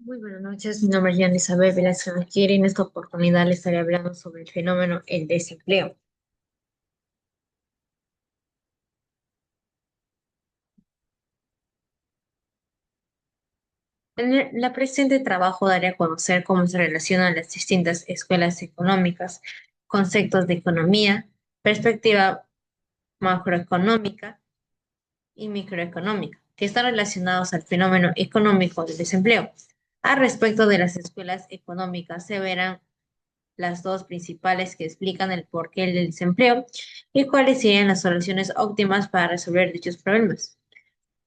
Muy buenas noches, mi nombre es Jan Isabel Velázquez Adquiere y en esta oportunidad les estaré hablando sobre el fenómeno el desempleo. La presente trabajo daré a conocer cómo se relacionan las distintas escuelas económicas, conceptos de economía, perspectiva macroeconómica y microeconómica, que están relacionados al fenómeno económico del desempleo. Al respecto de las escuelas económicas, se verán las dos principales que explican el porqué del desempleo y cuáles serían las soluciones óptimas para resolver dichos problemas.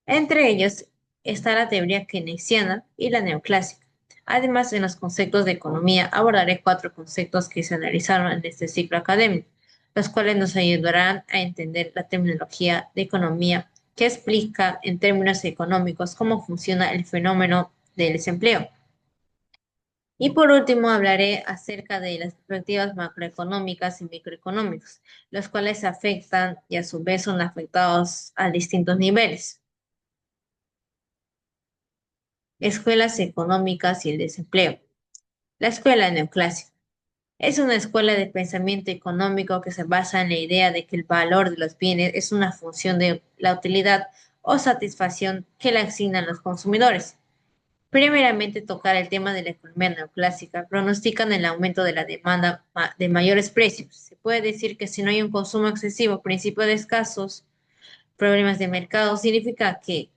Entre ellos está la teoría keynesiana y la neoclásica. Además, en los conceptos de economía abordaré cuatro conceptos que se analizaron en este ciclo académico, los cuales nos ayudarán a entender la terminología de economía que explica en términos económicos cómo funciona el fenómeno del desempleo. Y por último, hablaré acerca de las perspectivas macroeconómicas y microeconómicas, los cuales se afectan y a su vez son afectados a distintos niveles. Escuelas económicas y el desempleo. La escuela neoclásica es una escuela de pensamiento económico que se basa en la idea de que el valor de los bienes es una función de la utilidad o satisfacción que le asignan los consumidores. Primeramente, tocar el tema de la economía neoclásica pronostican el aumento de la demanda de mayores precios. Se puede decir que si no hay un consumo excesivo, principio de escasos, problemas de mercado, significa que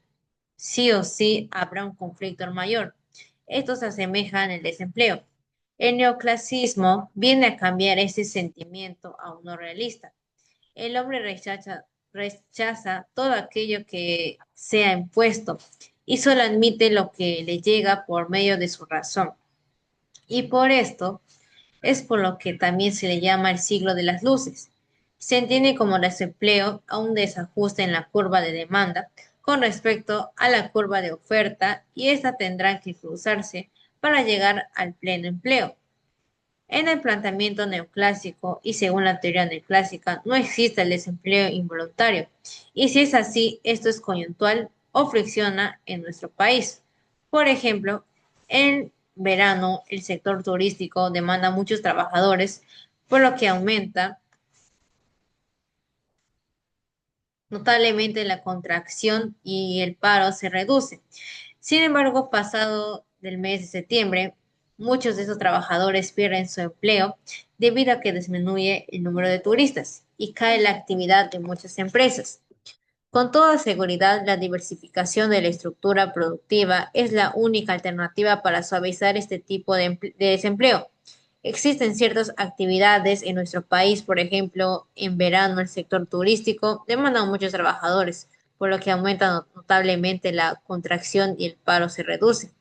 sí o sí habrá un conflicto mayor. Esto se asemeja en el desempleo. El neoclasismo viene a cambiar ese sentimiento a uno realista. El hombre rechaza todo aquello que sea impuesto y solo admite lo que le llega por medio de su razón. Y por esto es por lo que también se le llama el siglo de las luces. Se entiende como desempleo a un desajuste en la curva de demanda con respecto a la curva de oferta y esta tendrá que cruzarse para llegar al pleno empleo. En el planteamiento neoclásico y según la teoría neoclásica, no existe el desempleo involuntario. Y si es así, esto es coyuntural o fricciona en nuestro país. Por ejemplo, en verano el sector turístico demanda muchos trabajadores, por lo que aumenta notablemente la contracción y el paro se reduce. Sin embargo, pasado del mes de septiembre, muchos de esos trabajadores pierden su empleo debido a que disminuye el número de turistas y cae la actividad de muchas empresas. Con toda seguridad, la diversificación de la estructura productiva es la única alternativa para suavizar este tipo de desempleo. Existen ciertas actividades en nuestro país, por ejemplo, en verano el sector turístico demanda a muchos trabajadores, por lo que aumenta notablemente la contracción y el paro se reduce.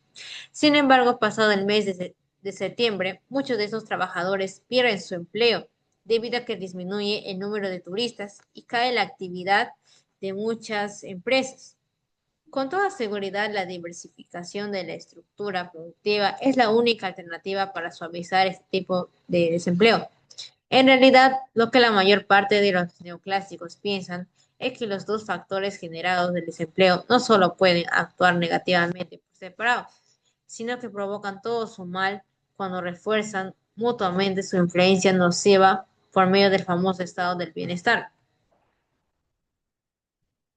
Sin embargo, pasado el mes de septiembre, muchos de esos trabajadores pierden su empleo debido a que disminuye el número de turistas y cae la actividad de muchas empresas. Con toda seguridad, la diversificación de la estructura productiva es la única alternativa para suavizar este tipo de desempleo. En realidad, lo que la mayor parte de los neoclásicos piensan es que los dos factores generados del desempleo no solo pueden actuar negativamente por separado, sino que provocan todo su mal cuando refuerzan mutuamente su influencia nociva por medio del famoso estado del bienestar.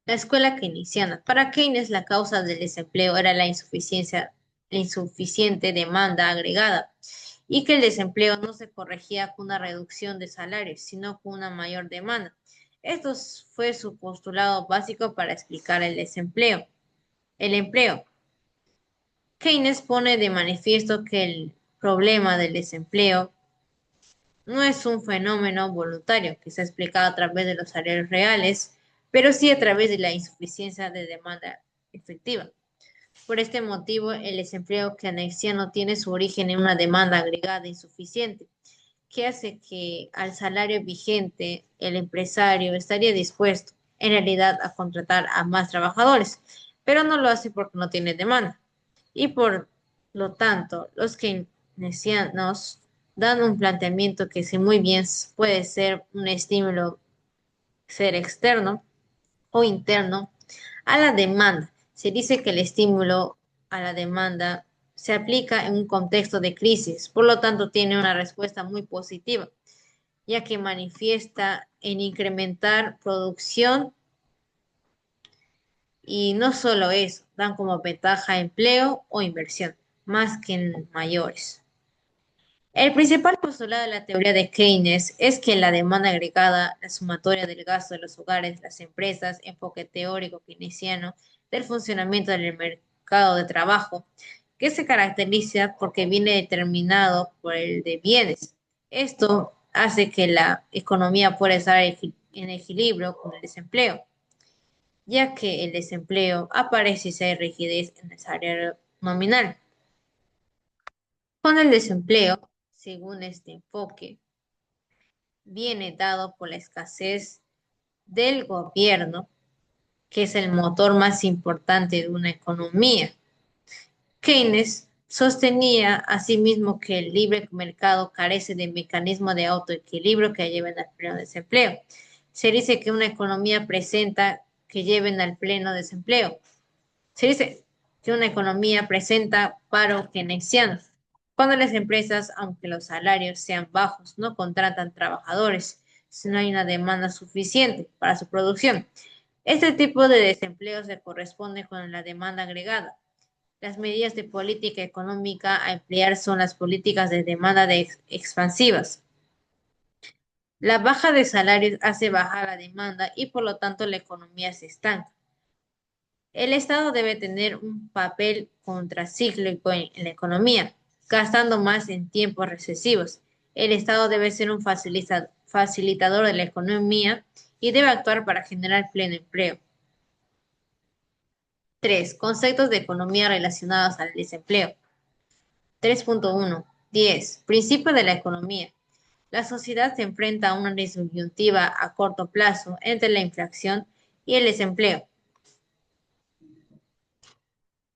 La escuela keynesiana. Para Keynes, la causa del desempleo era la insuficiente demanda agregada y que el desempleo no se corregía con una reducción de salarios, sino con una mayor demanda. Esto fue su postulado básico para explicar el desempleo. El empleo. Keynes pone de manifiesto que el problema del desempleo no es un fenómeno voluntario que se ha explicado a través de los salarios reales, pero sí a través de la insuficiencia de demanda efectiva. Por este motivo, el desempleo keynesiano tiene su origen en una demanda agregada insuficiente, que hace que al salario vigente el empresario estaría dispuesto, en realidad, a contratar a más trabajadores, pero no lo hace porque no tiene demanda. Y por lo tanto, los keynesianos dan un planteamiento que si muy bien puede ser un estímulo ser externo o interno a la demanda. Se dice que el estímulo a la demanda se aplica en un contexto de crisis, por lo tanto tiene una respuesta muy positiva, ya que manifiesta en incrementar producción y no solo eso, dan como ventaja empleo o inversión, más que en mayores. El principal postulado de la teoría de Keynes es que la demanda agregada, la sumatoria del gasto de los hogares, las empresas, enfoque teórico keynesiano del funcionamiento del mercado de trabajo, que se caracteriza porque viene determinado por el de bienes. Esto hace que la economía pueda estar en equilibrio con el desempleo, ya que el desempleo aparece si hay rigidez en el salario nominal. Con el desempleo, según este enfoque, viene dado por la escasez del gobierno, que es el motor más importante de una economía. Keynes sostenía asimismo que el libre mercado carece de mecanismo de autoequilibrio que lleven al pleno desempleo. Se dice que una economía presenta que lleven al pleno desempleo. Se dice que una economía presenta paro keynesiano, cuando las empresas, aunque los salarios sean bajos, no contratan trabajadores, si no hay una demanda suficiente para su producción. Este tipo de desempleo se corresponde con la demanda agregada. Las medidas de política económica a emplear son las políticas de demanda expansivas. La baja de salarios hace bajar la demanda y por lo tanto la economía se estanca. El Estado debe tener un papel contracíclico en la economía, gastando más en tiempos recesivos. El Estado debe ser un facilitador de la economía y debe actuar para generar pleno empleo. 3. Conceptos de economía relacionados al desempleo. 3.1. 10. Principio de la economía. La sociedad se enfrenta a una disyuntiva a corto plazo entre la inflación y el desempleo.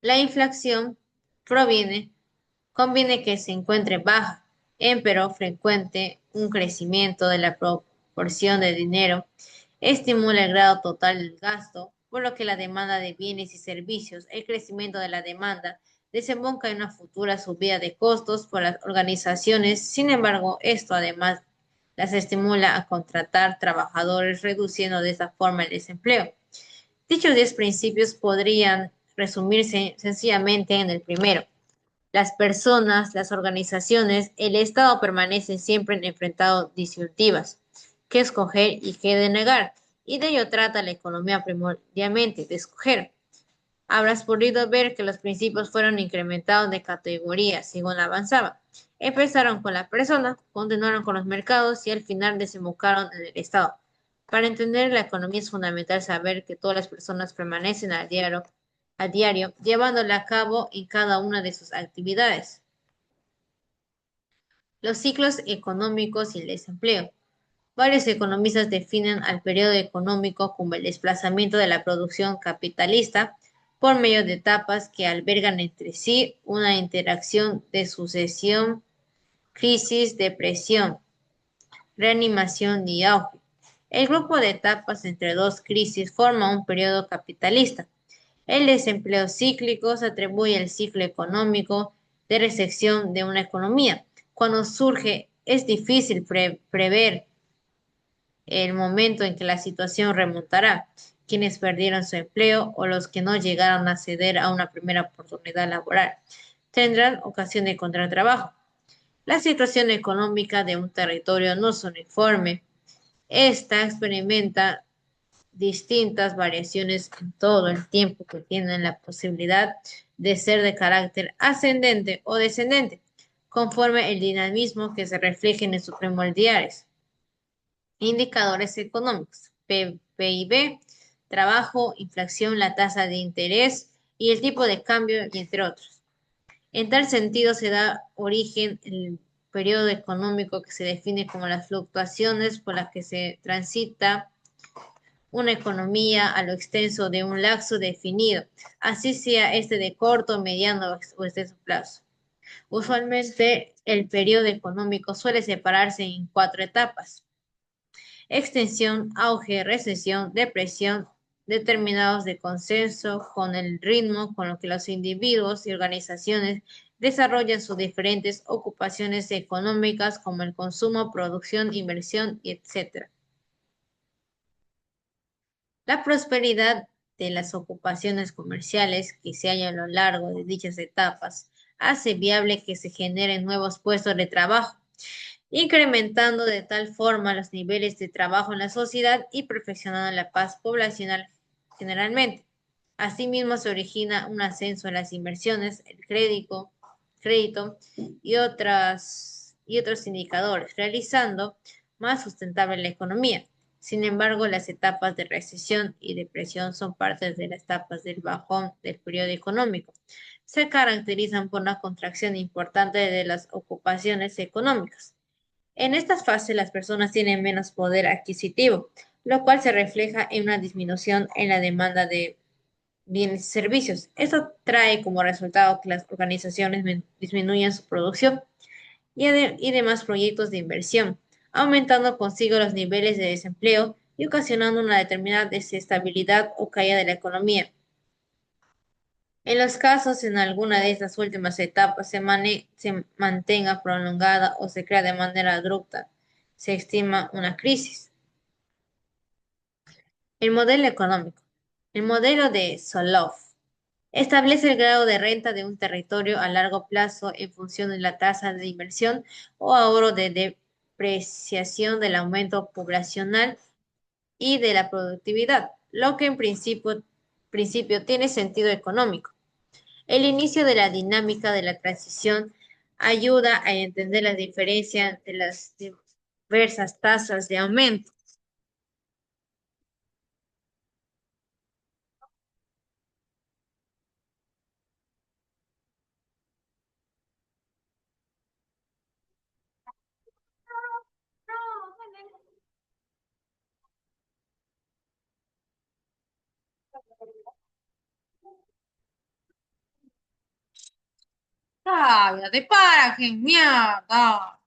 La inflación conviene que se encuentre baja, pero frecuente un crecimiento de la proporción de dinero estimula el grado total del gasto, por lo que la demanda de bienes y servicios, el crecimiento de la demanda, desemboca en una futura subida de costos por las organizaciones. Sin embargo, esto además las estimula a contratar trabajadores, reduciendo de esta forma el desempleo. Dichos 10 principios podrían resumirse sencillamente en el primero. Las personas, las organizaciones, el Estado permanecen siempre enfrentados disyuntivas, qué escoger y qué denegar, y de ello trata la economía primordialmente, de escoger. Habrás podido ver que los principios fueron incrementados de categoría según avanzaba. Empezaron con la persona, continuaron con los mercados y al final desembocaron en el Estado. Para entender la economía es fundamental saber que todas las personas permanecen a diario llevándola a cabo en cada una de sus actividades. Los ciclos económicos y el desempleo. Varios economistas definen al periodo económico como el desplazamiento de la producción capitalista por medio de etapas que albergan entre sí una interacción de sucesión, crisis, depresión, reanimación y auge. El grupo de etapas entre dos crisis forma un periodo capitalista. El desempleo cíclico se atribuye al ciclo económico de recesión de una economía. Cuando surge, es difícil prever el momento en que la situación remontará, quienes perdieron su empleo o los que no llegaron a acceder a una primera oportunidad laboral tendrán ocasión de encontrar trabajo. La situación económica de un territorio no es uniforme. Esta experimenta distintas variaciones en todo el tiempo que tienen la posibilidad de ser de carácter ascendente o descendente, conforme el dinamismo que se refleje en sus primordiales. Indicadores económicos, PIB, trabajo, inflación, la tasa de interés y el tipo de cambio, y entre otros. En tal sentido, se da origen el periodo económico que se define como las fluctuaciones por las que se transita una economía a lo extenso de un lapso definido, así sea este de corto, mediano o extenso plazo. Usualmente, el periodo económico suele separarse en 4 etapas: extensión, auge, recesión, depresión, determinados de consenso con el ritmo con lo que los individuos y organizaciones desarrollan sus diferentes ocupaciones económicas como el consumo, producción, inversión, y etc. La prosperidad de las ocupaciones comerciales que se hallan a lo largo de dichas etapas hace viable que se generen nuevos puestos de trabajo, incrementando de tal forma los niveles de trabajo en la sociedad y perfeccionando la paz poblacional generalmente. Asimismo, se origina un ascenso en las inversiones, el crédito y otros indicadores, realizando más sustentable la economía. Sin embargo, las etapas de recesión y depresión son partes de las etapas del bajón del periodo económico. Se caracterizan por una contracción importante de las ocupaciones económicas. En estas fases, las personas tienen menos poder adquisitivo, lo cual se refleja en una disminución en la demanda de bienes y servicios. Esto trae como resultado que las organizaciones disminuyan su producción y demás proyectos de inversión, aumentando consigo los niveles de desempleo y ocasionando una determinada desestabilidad o caída de la economía. En los casos en alguna de estas últimas etapas se mantenga prolongada o se crea de manera abrupta, se estima una crisis. El modelo económico. El modelo de Solow establece el grado de renta de un territorio a largo plazo en función de la tasa de inversión o ahorro de depreciación del aumento poblacional y de la productividad, lo que en principio tiene sentido económico. El inicio de la dinámica de la transición ayuda a entender la diferencia entre las diversas tasas de aumento. Cállate, para, que mierda.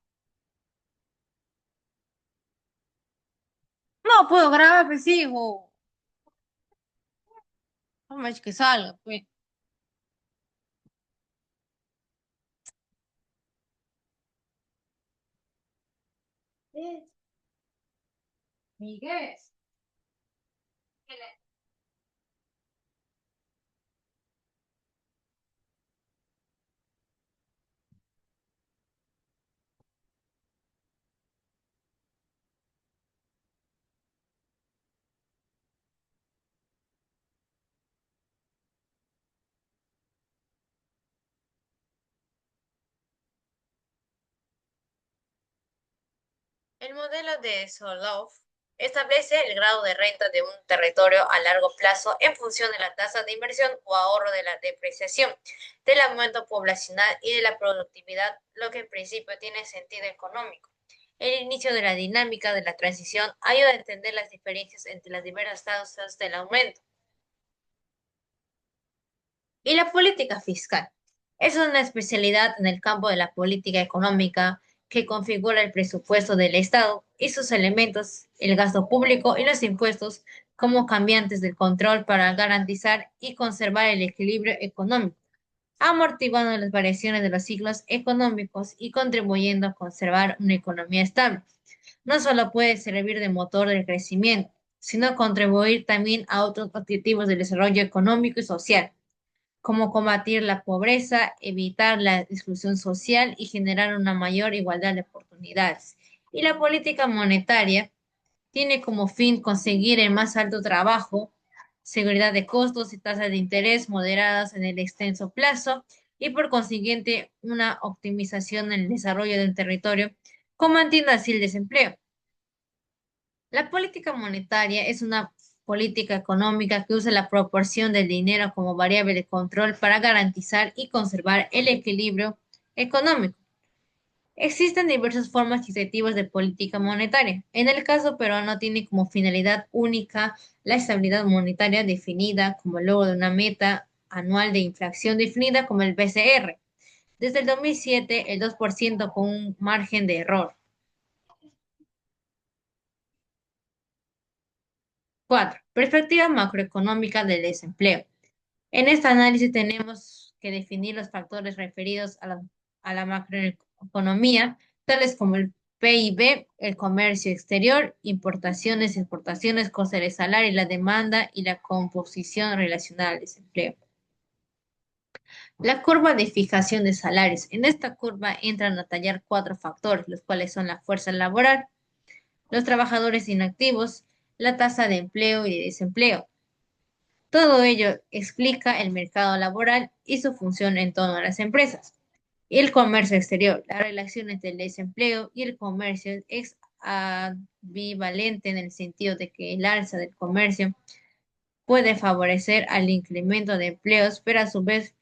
No puedo grabar, pues, hijo. No me que salga, pues. Miguel. El modelo de Solow establece el grado de renta de un territorio a largo plazo en función de la tasa de inversión o ahorro de la depreciación, del aumento poblacional y de la productividad, lo que en principio tiene sentido económico. El inicio de la dinámica de la transición ayuda a entender las diferencias entre las diversas tasas del aumento. Y la política fiscal es una especialidad en el campo de la política económica que configura el presupuesto del Estado y sus elementos, el gasto público y los impuestos, como cambiantes del control para garantizar y conservar el equilibrio económico, amortiguando las variaciones de los ciclos económicos y contribuyendo a conservar una economía estable. No solo puede servir de motor del crecimiento, sino contribuir también a otros objetivos del desarrollo económico y social como combatir la pobreza, evitar la exclusión social y generar una mayor igualdad de oportunidades. Y la política monetaria tiene como fin conseguir el más alto trabajo, seguridad de costos y tasas de interés moderadas en el extenso plazo y por consiguiente una optimización en el desarrollo del territorio, combatiendo así el desempleo. La política monetaria es una política económica que usa la proporción del dinero como variable de control para garantizar y conservar el equilibrio económico. Existen diversas formas y objetivos de política monetaria. En el caso peruano tiene como finalidad única la estabilidad monetaria definida como el logro de una meta anual de inflación definida como el BCR. Desde el 2007, el 2% con un margen de error. 4. Perspectiva macroeconómica del desempleo. En este análisis tenemos que definir los factores referidos a la macroeconomía, tales como el PIB, el comercio exterior, importaciones, exportaciones, coste del salario y la demanda y la composición relacionada al desempleo. La curva de fijación de salarios. En esta curva entran a tallar cuatro factores, los cuales son la fuerza laboral, los trabajadores inactivos, la tasa de empleo y de desempleo. Todo ello explica el mercado laboral y su función en torno a las empresas. Y el comercio exterior, la relación entre el desempleo y el comercio es ambivalente en el sentido de que el alza del comercio puede favorecer al incremento de empleos, pero a su vez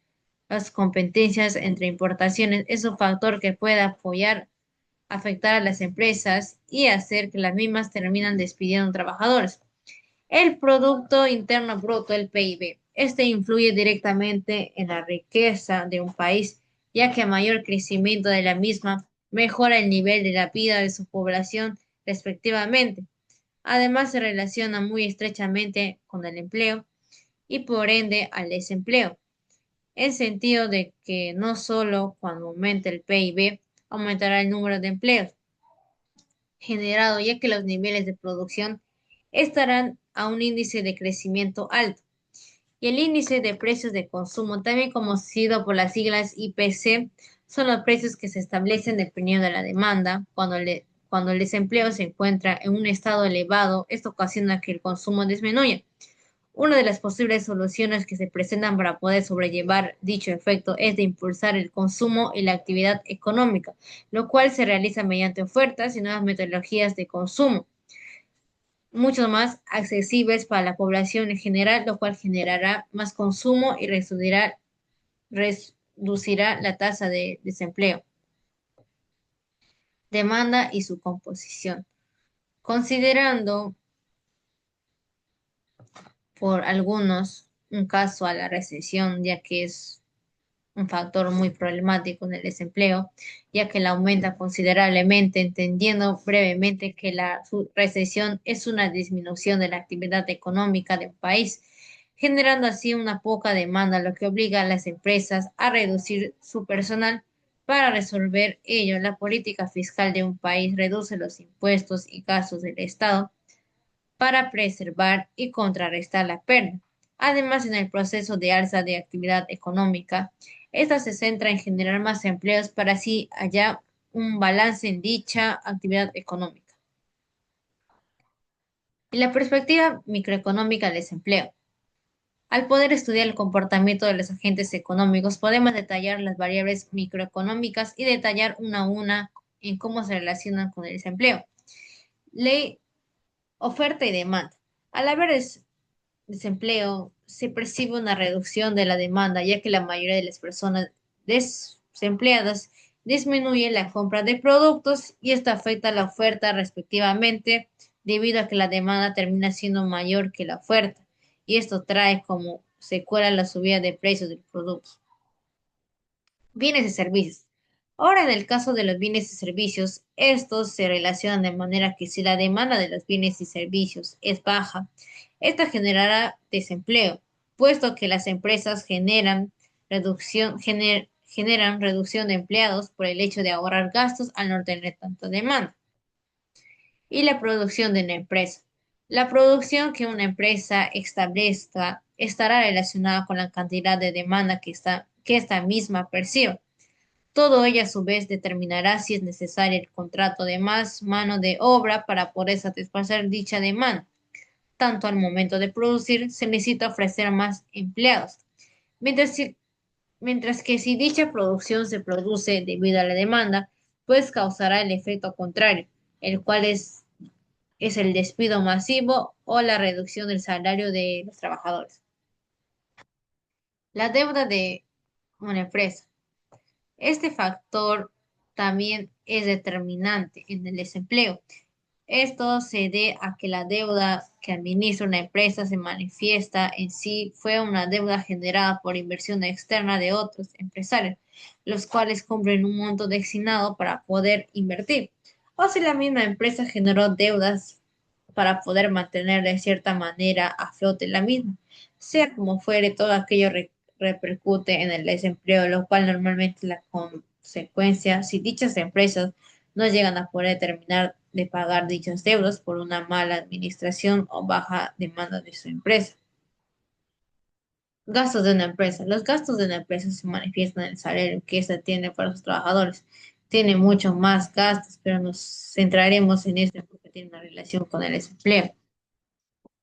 las competencias entre importaciones es un factor que puede apoyar, afectar a las empresas y hacer que las mismas terminan despidiendo trabajadores. El Producto Interno Bruto, el PIB. Este influye directamente en la riqueza de un país, ya que a mayor crecimiento de la misma, mejora el nivel de la vida de su población respectivamente. Además, se relaciona muy estrechamente con el empleo y por ende al desempleo, en sentido de que no solo cuando aumente el PIB aumentará el número de empleos generado, ya que los niveles de producción estarán a un índice de crecimiento alto. Y el índice de precios de consumo, también conocido por las siglas IPC, son los precios que se establecen dependiendo de la demanda. Cuando el desempleo se encuentra en un estado elevado, esto ocasiona que el consumo disminuya. Una de las posibles soluciones que se presentan para poder sobrellevar dicho efecto es de impulsar el consumo y la actividad económica, lo cual se realiza mediante ofertas y nuevas metodologías de consumo, mucho más accesibles para la población en general, lo cual generará más consumo y reducirá la tasa de desempleo, demanda y su composición. Considerando por algunos un caso a la recesión, ya que es un factor muy problemático en el desempleo, ya que la aumenta considerablemente, entendiendo brevemente que la recesión es una disminución de la actividad económica de un país, generando así una poca demanda, lo que obliga a las empresas a reducir su personal. Para resolver ello, la política fiscal de un país reduce los impuestos y gastos del Estado para preservar y contrarrestar la pérdida. Además, en el proceso de alza de actividad económica, esta se centra en generar más empleos para así hallar un balance en dicha actividad económica. Y la perspectiva microeconómica del desempleo. Al poder estudiar el comportamiento de los agentes económicos, podemos detallar las variables microeconómicas y detallar una a una en cómo se relacionan con el desempleo. Ley, oferta y demanda. Al haber desempleo, se percibe una reducción de la demanda, ya que la mayoría de las personas desempleadas disminuye la compra de productos y esto afecta la oferta respectivamente, debido a que la demanda termina siendo mayor que la oferta, y esto trae como secuela la subida de precios de los productos. Bienes y servicios. Ahora, en el caso de los bienes y servicios, estos se relacionan de manera que si la demanda de los bienes y servicios es baja, esta generará desempleo, puesto que las empresas generan reducción de empleados por el hecho de ahorrar gastos al no tener tanta demanda. Y la producción de una empresa. La producción que una empresa establezca estará relacionada con la cantidad de demanda que esta misma perciba. Todo ello a su vez determinará si es necesario el contrato de más mano de obra para poder satisfacer dicha demanda. Tanto al momento de producir se necesita ofrecer más empleados, mientras, mientras que si dicha producción se produce debido a la demanda, pues causará el efecto contrario, el cual es el despido masivo o la reducción del salario de los trabajadores. La deuda de una empresa. Este factor también es determinante en el desempleo. Esto se debe a que la deuda que administra una empresa se manifiesta en sí fue una deuda generada por inversión externa de otros empresarios, los cuales cumplen un monto destinado para poder invertir. O si la misma empresa generó deudas para poder mantener de cierta manera a flote la misma, sea como fuere, todo aquello repercute en el desempleo, lo cual normalmente es la consecuencia si dichas empresas no llegan a poder terminar de pagar dichos deudas por una mala administración o baja demanda de su empresa. Gastos de una empresa. Los gastos de una empresa se manifiestan en el salario que ésta tiene para sus trabajadores. Tiene mucho más gastos, pero nos centraremos en esto porque tiene una relación con el desempleo.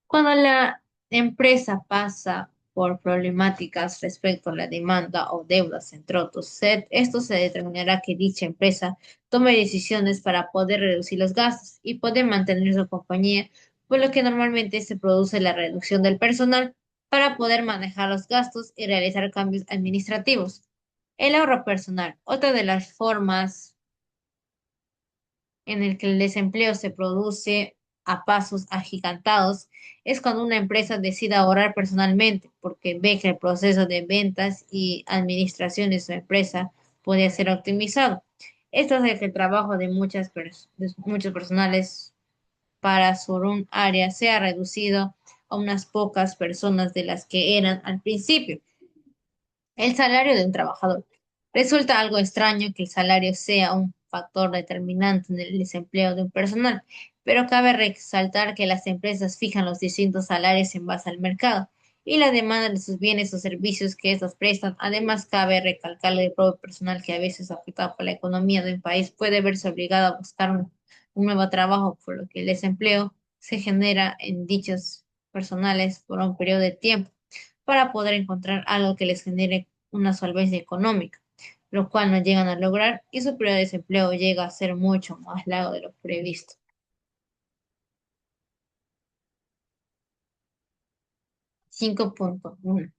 Cuando la empresa pasa por problemáticas respecto a la demanda o deudas, entre otros, esto se determinará que dicha empresa tome decisiones para poder reducir los gastos y poder mantener su compañía, por lo que normalmente se produce la reducción del personal para poder manejar los gastos y realizar cambios administrativos. El ahorro personal, otra de las formas en el que el desempleo se produce a pasos agigantados es cuando una empresa decide ahorrar personalmente porque ve que el proceso de ventas y administración de su empresa puede ser optimizado. Esto hace que el trabajo de muchos personales para su un área sea reducido a unas pocas personas de las que eran al principio. El salario de un trabajador. Resulta algo extraño que el salario sea un factor determinante en el desempleo de un personal, pero cabe resaltar que las empresas fijan los distintos salarios en base al mercado y la demanda de sus bienes o servicios que estos prestan. Además, cabe recalcar el propio personal que a veces afectado por la economía de un país puede verse obligado a buscar un nuevo trabajo, por lo que el desempleo se genera en dichos personales por un periodo de tiempo para poder encontrar algo que les genere una solvencia económica, lo cual no llegan a lograr y su periodo de desempleo llega a ser mucho más largo de lo previsto. 5.1.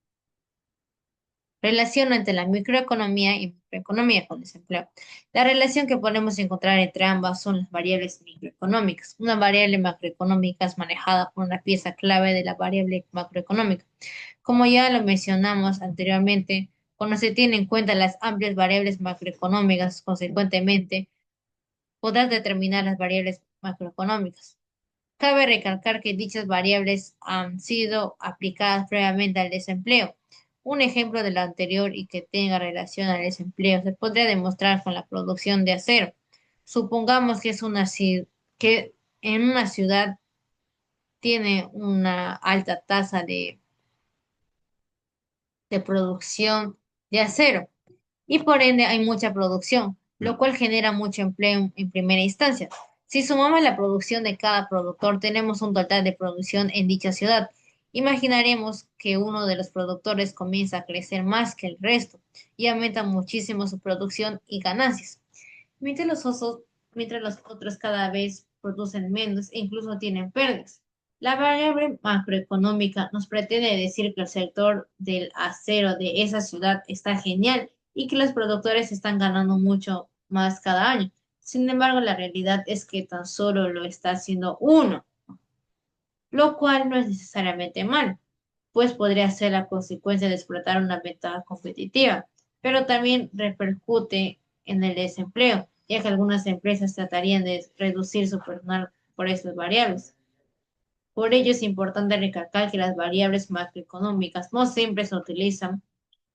Relación entre la microeconomía y macroeconomía con desempleo. La relación que podemos encontrar entre ambas son las variables microeconómicas. Una variable macroeconómica es manejada por una pieza clave de la variable macroeconómica. Como ya lo mencionamos anteriormente, cuando se tienen en cuenta las amplias variables macroeconómicas, consecuentemente, podrás determinar las variables macroeconómicas. Cabe recalcar que dichas variables han sido aplicadas previamente al desempleo. Un ejemplo de lo anterior y que tenga relación al desempleo se podría demostrar con la producción de acero. Supongamos que que en una ciudad tiene una alta tasa de producción de acero y por ende hay mucha producción, lo cual genera mucho empleo en primera instancia. Si sumamos la producción de cada productor, tenemos un total de producción en dicha ciudad. Imaginaremos que uno de los productores comienza a crecer más que el resto y aumenta muchísimo su producción y ganancias, mientras mientras los otros cada vez producen menos e incluso tienen pérdidas. La variable macroeconómica nos pretende decir que el sector del acero de esa ciudad está genial y que los productores están ganando mucho más cada año. Sin embargo, la realidad es que tan solo lo está haciendo uno, lo cual no es necesariamente malo, pues podría ser la consecuencia de explotar una ventaja competitiva, pero también repercute en el desempleo, ya que algunas empresas tratarían de reducir su personal por estas variables. Por ello es importante recalcar que las variables macroeconómicas no siempre se utilizan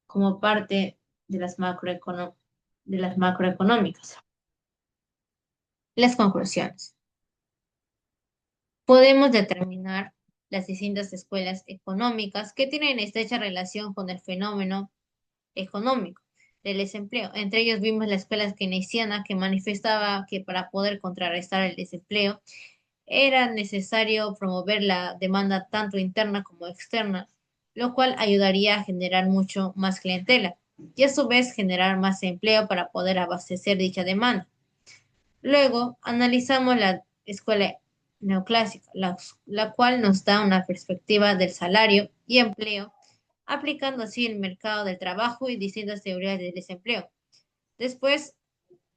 como parte de de las macroeconómicas. Las conclusiones. Podemos determinar las distintas escuelas económicas que tienen estrecha relación con el fenómeno económico del desempleo. Entre ellos vimos la escuela keynesiana que manifestaba que para poder contrarrestar el desempleo era necesario promover la demanda tanto interna como externa, lo cual ayudaría a generar mucho más clientela y a su vez generar más empleo para poder abastecer dicha demanda. Luego analizamos la escuela neoclásica, la cual nos da una perspectiva del salario y empleo, aplicando así el mercado del trabajo y distintas teorías del desempleo. Después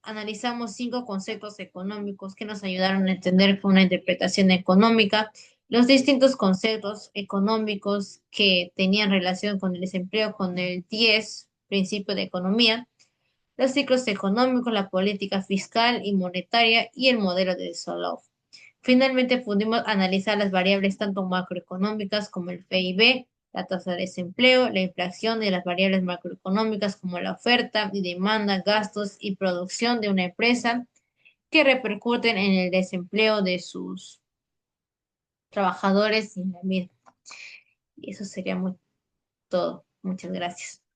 analizamos 5 conceptos económicos que nos ayudaron a entender con una interpretación económica los distintos conceptos económicos que tenían relación con el desempleo, con el 10 principio de economía, los ciclos económicos, la política fiscal y monetaria y el modelo de Solow. Finalmente pudimos analizar las variables tanto macroeconómicas como el PIB la tasa de desempleo, la inflación y las variables macroeconómicas como la oferta y demanda, gastos y producción de una empresa que repercuten en el desempleo de sus trabajadores y en la misma. Y eso sería todo. Muchas gracias.